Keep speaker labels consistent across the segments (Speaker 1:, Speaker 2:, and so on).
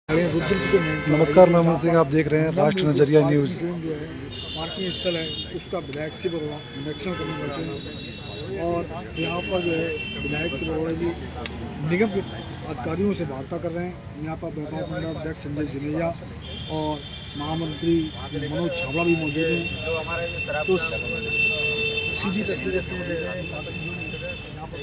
Speaker 1: नमस्कार, मैं अमन सिंह। आप देख रहे हैं राष्ट्र नजरिया न्यूज़।
Speaker 2: पार्किंग स्थल है उसका विधायक श्री बरोड़ा निरीक्षण करने पहुंचे हैं और यहाँ पर जो है विधायक श्री बरोड़ा जी निगम के अधिकारियों से वार्ता कर रहे हैं। यहाँ पर व्यापार मंडल अध्यक्ष संजय जुनेजा और महामंत्री मनोज छाबड़ा भी मौजूद हैं। तो सीधी तस्वीरें से देख रहे हैं यहाँ पर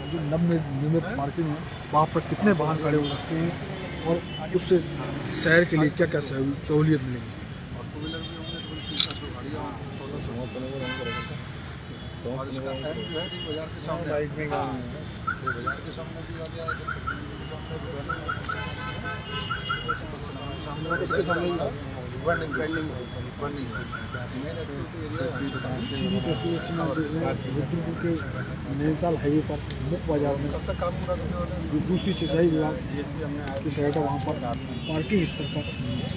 Speaker 2: जो नवनिर्मित पार्किंग है वहाँ पर कितने वाहन खड़े हो सकते हैं और उससे शहर के लिए क्या क्या सहूलियत मिलेगी। और इसका टाइम जो है बाजार के सामने लाइट में बाजार के सामने भी आ गया रुद्रपुर के नैनीताल हाईवे पर मुख्य बाजार में कब तक काम पूरा करने वाला है। दूसरी सिंचाई विभाग की सहायता वहाँ पर पार्किंग स्थल का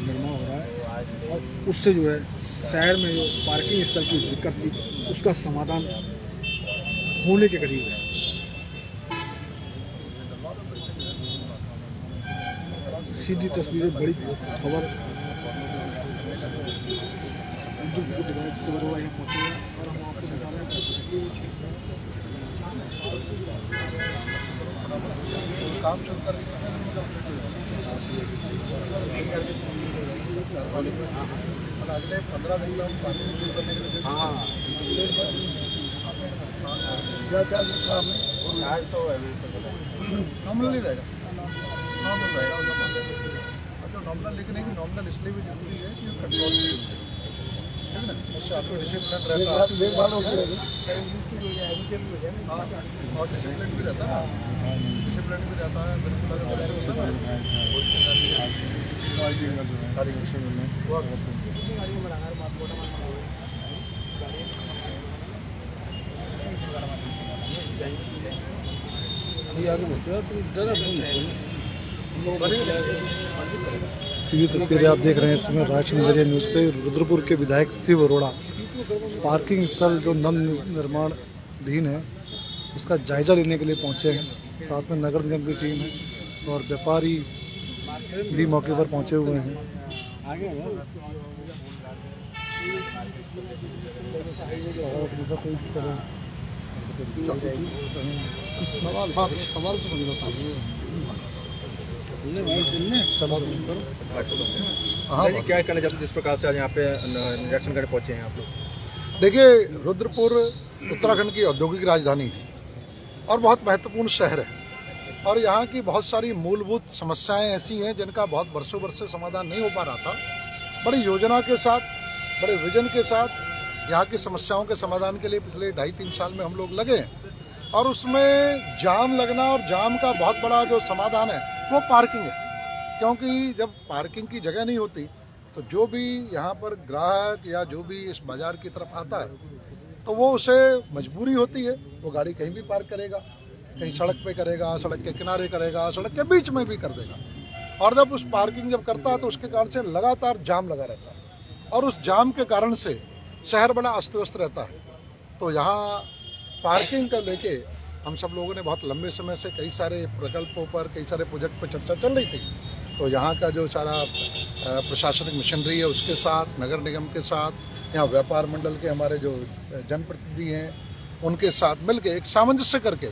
Speaker 2: निर्माण हो रहा है और उससे जो है शहर में जो पार्किंग स्थल की दिक्कत थी उसका समाधान होने के करीब है। सीधी तस्वीरें बड़ी खबर विधायक से बरोड़ा यहाँ पहुँचे हैं और हम आपको बता रहे हैं काम शुरू कर अगले 15 दिन में क्या क्या काम है आज तो नॉमिनल ही रहेगा। नॉमिनल रहेगा जो नॉमिनल लेकिन है कि नॉमिनल इसलिए भी जरूरी है कि कंट्रोल है ना, उससे आपको डिसिप्लिन रहता है, देखभाल होती रहेगी। हाँ और डिसिप्लिन भी रहता है, डिसिप्लिन भी रहता है बिल्कुल।
Speaker 1: सीधी तस्वीरें आप देख रहे हैं इसमें राष्ट्र नजरिया न्यूज़ पे। रुद्रपुर के विधायक श्री बरोड़ा पार्किंग स्थल जो नव निर्माणाधीन है उसका जायजा लेने के लिए पहुंचे हैं। साथ में नगर निगम की टीम है और व्यापारी भी मौके पर पहुंचे हुए हैं।
Speaker 2: हाँ क्या कहना चाहते जिस प्रकार से आज यहाँ पे निरीक्षण करने पहुँचे हैं आप लोग।
Speaker 3: देखिए, रुद्रपुर उत्तराखंड की औद्योगिक राजधानी है और बहुत महत्वपूर्ण शहर है और यहाँ की बहुत सारी मूलभूत समस्याएं ऐसी हैं जिनका बहुत वर्षों वर्ष से समाधान नहीं हो पा रहा था। बड़ी योजना के साथ, बड़े विजन के साथ यहाँ की समस्याओं के समाधान के लिए पिछले 2.5-3 साल में हम लोग लगे हैं और उसमें जाम लगना और जाम का बहुत बड़ा जो समाधान है वो पार्किंग है। क्योंकि जब पार्किंग की जगह नहीं होती तो जो भी यहाँ पर ग्राहक या जो भी इस बाजार की तरफ आता है तो वो उसे मजबूरी होती है, वो गाड़ी कहीं भी पार्क करेगा, कहीं सड़क पे करेगा, सड़क के किनारे करेगा, सड़क के बीच में भी कर देगा और जब उस पार्किंग जब करता है तो उसके कारण से लगातार जाम लगा रहता है और उस जाम के कारण से शहर बड़ा अस्त व्यस्त रहता है। तो यहाँ पार्किंग का लेके हम सब लोगों ने बहुत लंबे समय से कई सारे प्रकल्पों पर, कई सारे प्रोजेक्ट पर चर्चा चल रही थी। तो यहाँ का जो सारा प्रशासनिक मशीनरी है उसके साथ, नगर निगम के साथ, यहाँ व्यापार मंडल के हमारे जो जनप्रतिनिधि हैं उनके साथ मिलके एक सामंजस्य करके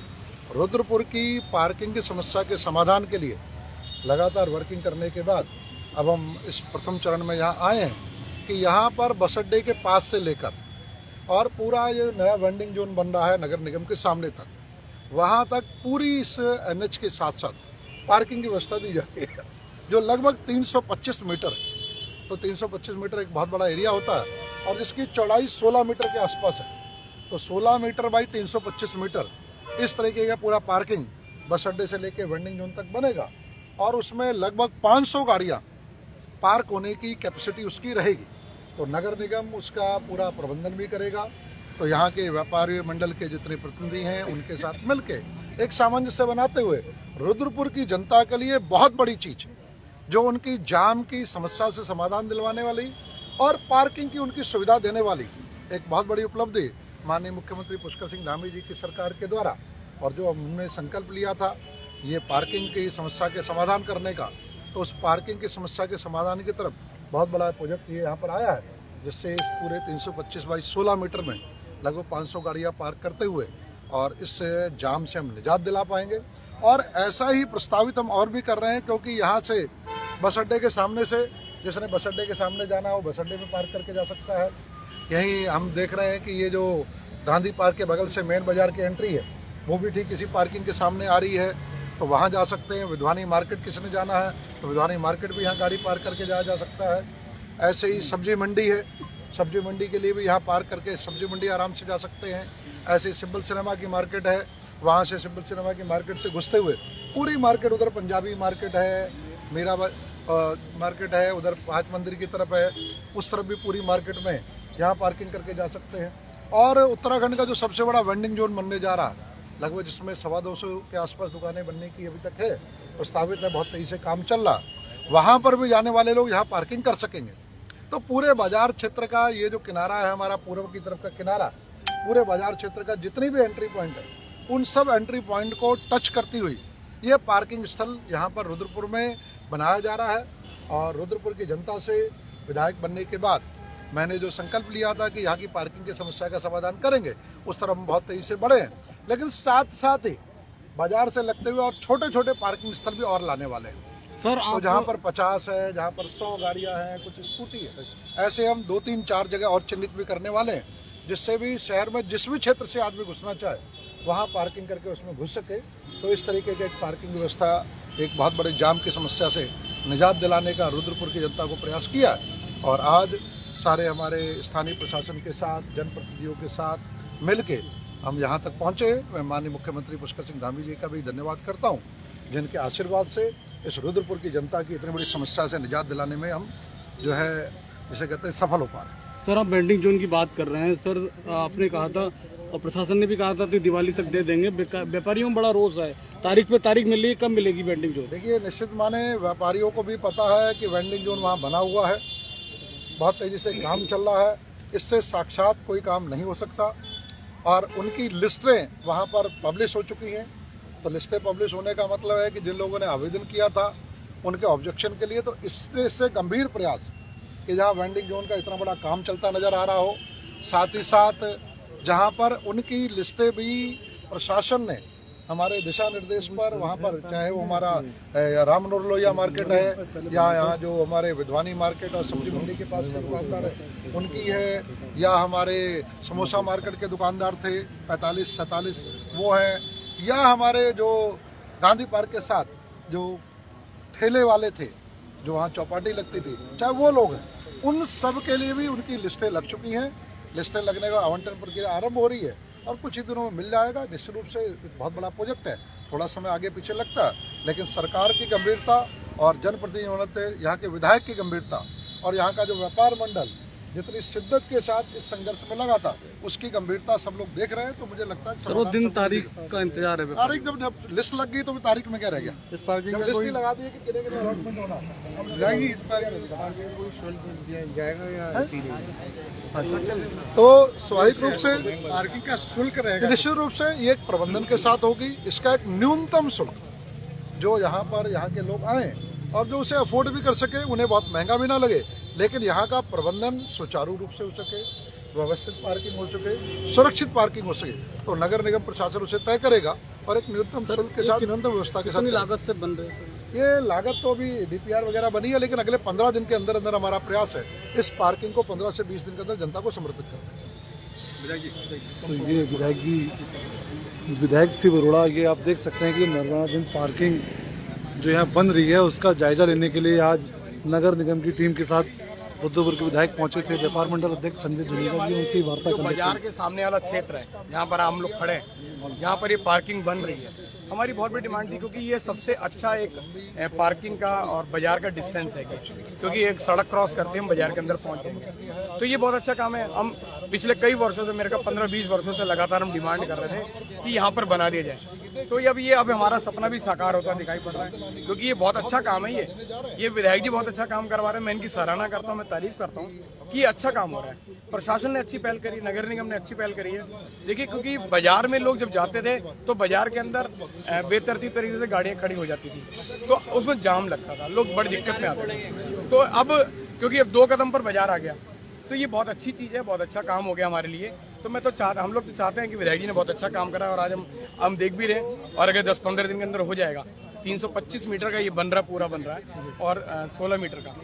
Speaker 3: रुद्रपुर की पार्किंग की समस्या के समाधान के लिए लगातार वर्किंग करने के बाद अब हम इस प्रथम चरण में यहाँ आए हैं कि यहाँ पर बस अड्डे के पास से लेकर और पूरा ये नया वेंडिंग जोन बन रहा है नगर निगम के सामने तक, वहाँ तक पूरी इस NH के साथ साथ पार्किंग की व्यवस्था दी जा रही है जो लगभग 325 मीटर है। तो 325 मीटर एक बहुत बड़ा एरिया होता है और जिसकी चौड़ाई 16 मीटर के आसपास है। तो 16 मीटर बाई 325 मीटर इस तरीके का पूरा पार्किंग बस अड्डे से लेके वेंडिंग जोन तक बनेगा और उसमें लगभग 500 गाड़ियाँ पार्क होने की कैपेसिटी उसकी रहेगी। तो नगर निगम उसका पूरा प्रबंधन भी करेगा। तो यहाँ के व्यापारी मंडल के जितने प्रतिनिधि हैं उनके साथ मिलके एक सामंजस्य बनाते हुए रुद्रपुर की जनता के लिए बहुत बड़ी चीज़ जो उनकी जाम की समस्या से समाधान दिलवाने वाली और पार्किंग की उनकी सुविधा देने वाली एक बहुत बड़ी उपलब्धि माननीय मुख्यमंत्री पुष्कर सिंह धामी जी की सरकार के द्वारा, और जो हमने संकल्प लिया था ये पार्किंग की समस्या के समाधान करने का, तो उस पार्किंग की समस्या के समाधान की तरफ बहुत बड़ा प्रोजेक्ट ये यहाँ पर आया है, जिससे इस पूरे 325 बाई 16 मीटर में लगभग 500 गाड़ियाँ पार्क करते हुए और इस जाम से हम निजात दिला पाएंगे। और ऐसा ही प्रस्तावित हम और भी कर रहे हैं, क्योंकि यहाँ से बस अड्डे के सामने से जिसने बस अड्डे के सामने जाना हो बस अड्डे में पार्क करके जा सकता है। यहीं हम देख रहे हैं कि ये जो गांधी पार्क के बगल से मेन बाजार की एंट्री है वो भी ठीक इसी पार्किंग के सामने आ रही है, तो वहाँ जा सकते हैं। विद्वानी मार्केट किसने जाना है तो विद्वानी मार्केट भी यहाँ गाड़ी पार्क करके जाया जा सकता है। ऐसे ही सब्जी मंडी है, सब्जी मंडी के लिए भी यहाँ पार्क करके सब्जी मंडी आराम से जा सकते हैं। ऐसे सिंबल सिनेमा की मार्केट है, वहाँ से सिंबल सिनेमा की मार्केट से घुसते हुए पूरी मार्केट, उधर पंजाबी मार्केट है, मीरा मार्केट है, उधर पाँच मंदिर की तरफ है, उस तरफ भी पूरी मार्केट में यहाँ पार्किंग करके जा सकते हैं। और उत्तराखंड का जो सबसे बड़ा वेंडिंग जोन बनने जा रहा है, लगभग जिसमें 250 के आसपास दुकानें बनने की अभी तक है, प्रस्तावित है, बहुत तेजी से काम चल रहा, वहाँ पर भी जाने वाले लोग यहाँ पार्किंग कर सकेंगे। तो पूरे बाजार क्षेत्र का ये जो किनारा है, हमारा पूर्व की तरफ का किनारा, पूरे बाजार क्षेत्र का जितनी भी एंट्री पॉइंट है उन सब एंट्री पॉइंट को टच करती हुई ये पार्किंग स्थल यहाँ पर रुद्रपुर में बनाया जा रहा है। और रुद्रपुर की जनता से विधायक बनने के बाद मैंने जो संकल्प लिया था कि यहाँ की पार्किंग की समस्या का समाधान करेंगे, उस तरफ हम बहुत तेजी से बढ़े हैं। लेकिन साथ साथ ही बाजार से लगते हुए और छोटे छोटे पार्किंग स्थल भी और लाने वाले हैं
Speaker 4: सर।
Speaker 3: तो जहाँ पर 50 है, जहाँ पर 100 गाड़ियाँ हैं, कुछ स्कूटी है, ऐसे हम 2, 3, 4 जगह और चिन्हित भी करने वाले हैं, जिससे भी शहर में जिस भी क्षेत्र से आदमी घुसना चाहे वहाँ पार्किंग करके उसमें घुस सके। तो इस तरीके की एक पार्किंग व्यवस्था, एक बहुत बड़े जाम की समस्या से निजात दिलाने का रुद्रपुर की जनता को प्रयास किया है। और आज सारे हमारे स्थानीय प्रशासन के साथ, जनप्रतिनिधियों के साथ मिलके हम यहाँ तक पहुँचे। मैं माननीय मुख्यमंत्री पुष्कर सिंह धामी जी का भी धन्यवाद करता हूँ, जिनके आशीर्वाद से इस रुद्रपुर की जनता की इतनी बड़ी समस्या से निजात दिलाने में हम जो है जिसे कहते हैं सफल हो पा रहे हैं।
Speaker 4: सर, आप वेंडिंग जोन की बात कर रहे हैं सर, आपने कहा था और प्रशासन ने भी कहा था कि दिवाली तक दे देंगे। व्यापारियों में बड़ा रोष है, तारीख पे तारीख मिल रही है, कब मिलेगी वेंडिंग जोन?
Speaker 3: देखिए, निश्चित माने व्यापारियों को भी पता है कि वेंडिंग जोन वहाँ बना हुआ है, बहुत तेजी से काम चल रहा है, इससे साक्षात कोई काम नहीं हो सकता। और उनकी लिस्टें वहाँ पर पब्लिश हो चुकी हैं। तो लिस्टें पब्लिश होने का मतलब है कि जिन लोगों ने आवेदन किया था उनके ऑब्जेक्शन के लिए, तो इससे गंभीर प्रयास कि जहाँ वेंडिंग जोन का इतना बड़ा काम चलता नज़र आ रहा हो, साथ ही साथ जहाँ पर उनकी लिस्टें भी प्रशासन ने हमारे दिशा निर्देश पर, वहाँ पर चाहे वो हमारा रामनोर लोहिया मार्केट है या यहाँ जो हमारे विद्वानी मार्केट और सब्जी मंडी के पास के दुकानदार है उनकी है, या हमारे समोसा मार्केट के दुकानदार थे 45-47 वो है, या हमारे जो गांधी पार्क के साथ जो ठेले वाले थे जो वहाँ चौपाटी लगती थी, चाहे वो लोग हैं, उन सब के लिए भी उनकी लिस्टें लग चुकी हैं। लिस्टें लगने का आवंटन प्रक्रिया आरंभ हो रही है और कुछ ही दिनों में मिल जाएगा। निश्चित रूप से एक बहुत बड़ा प्रोजेक्ट है, थोड़ा समय आगे पीछे लगता है, लेकिन सरकार की गंभीरता और जनप्रतिनिधि यहाँ के विधायक की गंभीरता और यहाँ का जो व्यापार मंडल जितनी शिद्दत के साथ इस संघर्ष में लगा था, उसकी गंभीरता सब लोग देख रहे हैं। तो मुझे लगता है
Speaker 4: सर, दिन तारीख का इंतजार है।
Speaker 3: तारीख जब लिस्ट लग गई तो तारीख में क्या रह गया?
Speaker 2: इस पार्किंग
Speaker 3: जब
Speaker 2: में
Speaker 3: लिस्ट
Speaker 2: कोई
Speaker 3: ही लगा दी है कि कितने कितने अलॉटमेंट होना
Speaker 2: जाएगी, इस पार्किंग कोई शुल्क जाएगा या
Speaker 3: तो स्वाभाविक रूप से
Speaker 2: पार्किंग का शुल्क रहेगा?
Speaker 3: निश्चित रूप से ये एक प्रबंधन के साथ होगी। इसका एक न्यूनतम शुल्क जो यहाँ पर यहाँ के लोग आए और जो उसे अफोर्ड भी कर सके, उन्हें बहुत महंगा भी ना लगे, लेकिन यहाँ का प्रबंधन सुचारू रूप से हो सके, व्यवस्थित पार्किंग हो सके, सुरक्षित पार्किंग हो सके, तो नगर निगम प्रशासन उसे तय करेगा और एक न्यूनतम शुल्क के साथ, न्यूनतम व्यवस्था के साथ।
Speaker 4: लागत से बन रहे हैं
Speaker 3: ये लागत तो अभी DPR वगैरह बनी है, लेकिन अगले 15 दिन के अंदर अंदर हमारा प्रयास है इस पार्किंग को 15 से 20 दिन के अंदर जनता को समर्पित करना है।
Speaker 1: तो ये विधायक शिव अरोड़ा, ये आप देख सकते हैं कि नर्मदागंज पार्किंग जो यहाँ बन रही है उसका जायजा लेने के लिए आज नगर निगम की टीम के साथ रुद्रपुर के विधायक पहुंचे थे। व्यापार मंडल अध्यक्ष संजय जुनेजा जी उनसे वार्ता करने
Speaker 5: बाजार के सामने वाला क्षेत्र है जहाँ पर हम लोग खड़े हैं, यहाँ पर ये पार्किंग बन रही है। हमारी बहुत बड़ी डिमांड थी क्योंकि ये सबसे अच्छा एक पार्किंग का और बाजार का डिस्टेंस है, क्योंकि एक सड़क क्रॉस करते हैं हम बाजार के अंदर पहुंचेंगे। तो ये बहुत अच्छा काम है। हम पिछले कई वर्षों से, मेरे का 15-20 वर्षों से लगातार हम डिमांड कर रहे थे कि यहाँ पर बना दिया जाए। तो ये अब हमारा सपना भी साकार होता दिखाई पड़ रहा है, क्योंकि ये बहुत अच्छा काम है। ये विधायक जी बहुत अच्छा काम करवा रहे हैं। मैं इनकी सराहना करता हूँ, मैं तारीफ करता हूँ कि ये अच्छा काम हो रहा है। प्रशासन ने अच्छी पहल करी, नगर निगम ने अच्छी पहल करी है। देखिए, क्योंकि बाजार में लोग जब जाते थे तो बाजार के अंदर बेतरतीब तरीके से गाड़ियां खड़ी हो जाती थी, तो उसमें जाम लगता था, लोग बड़ी दिक्कत में आते थे। तो अब क्योंकि अब 2 कदम पर बाजार आ गया, तो ये बहुत अच्छी चीज़ है, बहुत अच्छा काम हो गया हमारे लिए। तो मैं तो हम लोग तो चाहते हैं कि विधायक जी ने बहुत अच्छा काम करा है, और आज हम देख भी रहे हैं। और अगर 10-15 दिन के अंदर हो जाएगा, 325 मीटर का ये बन रहा, पूरा बन रहा है, और 16 मीटर का,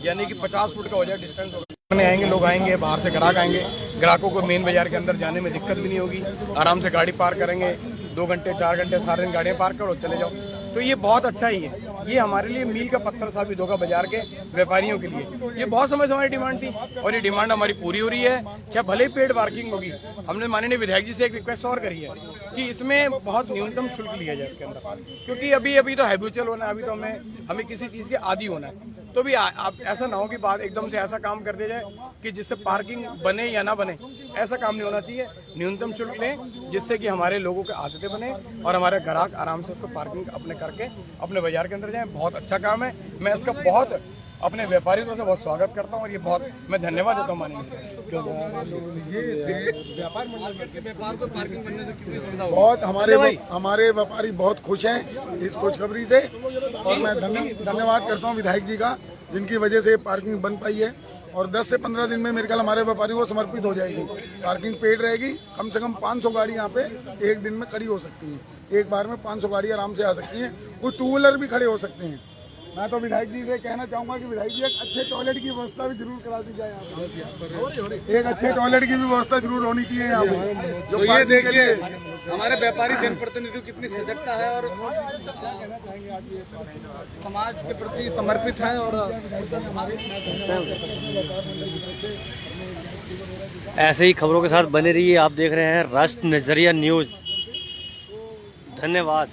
Speaker 5: यानी कि 50 फुट का हो जाए डिस्टेंस होगा। आएंगे लोग, आएंगे बाहर से ग्राहक आएंगे, ग्राहकों को मेन बाजार के अंदर जाने में दिक्कत भी नहीं होगी। आराम से गाड़ी पार्क करेंगे, 2 घंटे 4 घंटे सारे दिन गाड़ियाँ पार्क करो, चले जाओ। तो ये बहुत अच्छा ही है। ये हमारे लिए मील का पत्थर साबित होगा बाजार के व्यापारियों के लिए। ये बहुत समय से हमारी डिमांड थी, और ये डिमांड हमारी पूरी हो रही है। चाहे भले ही पेड पार्किंग होगी, हमने माननीय विधायक जी से एक रिक्वेस्ट और करी है कि इसमें बहुत न्यूनतम शुल्क लिया जाए इसके अंदर, क्योंकि अभी तो हैबिचुअल होना है, अभी तो हमें किसी चीज के आदी होना है। तो भी आप ऐसा ना हो कि बात एकदम से ऐसा काम कर दिया जाए कि जिससे पार्किंग बने या ना बने, ऐसा काम नहीं होना चाहिए। न्यूनतम शुल्क लें, जिससे कि हमारे लोगों के आदतें बने और हमारे ग्राहक आराम से उसको पार्किंग अपने करके अपने बाजार के अंदर जाएं। बहुत अच्छा काम है, मैं इसका बहुत अपने व्यापारियों से बहुत स्वागत करता हूं, और ये बहुत मैं धन्यवाद देता हूं माननीय।
Speaker 6: बहुत हमारे व्यापारी बहुत खुश हैं इस खुशखबरी से, और मैं धन्यवाद करता हूं विधायक जी का, जिनकी वजह से पार्किंग बन पाई है। और 10 से 15 दिन में मेरे ख्याल हमारे व्यापारियों को समर्पित हो जाएगी, पार्किंग पेड रहेगी। कम से कम 500 गाड़ी यहाँ पे एक दिन में खड़ी हो सकती है, एक बार में 500 गाड़ी आराम से आ सकती हैं। कुछ 2 व्हीलर भी खड़े हो सकते हैं। मैं तो विधायक जी से कहना चाहूंगा कि विधायक जी एक अच्छे टॉयलेट की व्यवस्था भी जरूर करा दी जाए यहाँ पे। एक अच्छे टॉयलेट की भी व्यवस्था जरूर होनी चाहिए यहाँ पे।
Speaker 4: जो ये देखिए हमारे व्यापारी जनप्रतिनिधियों कितनी सजगता है और समाज के प्रति समर्पित है। और
Speaker 7: ऐसे ही खबरों के साथ बने रहिए। आप देख रहे हैं राष्ट्र नजरिया न्यूज। धन्यवाद।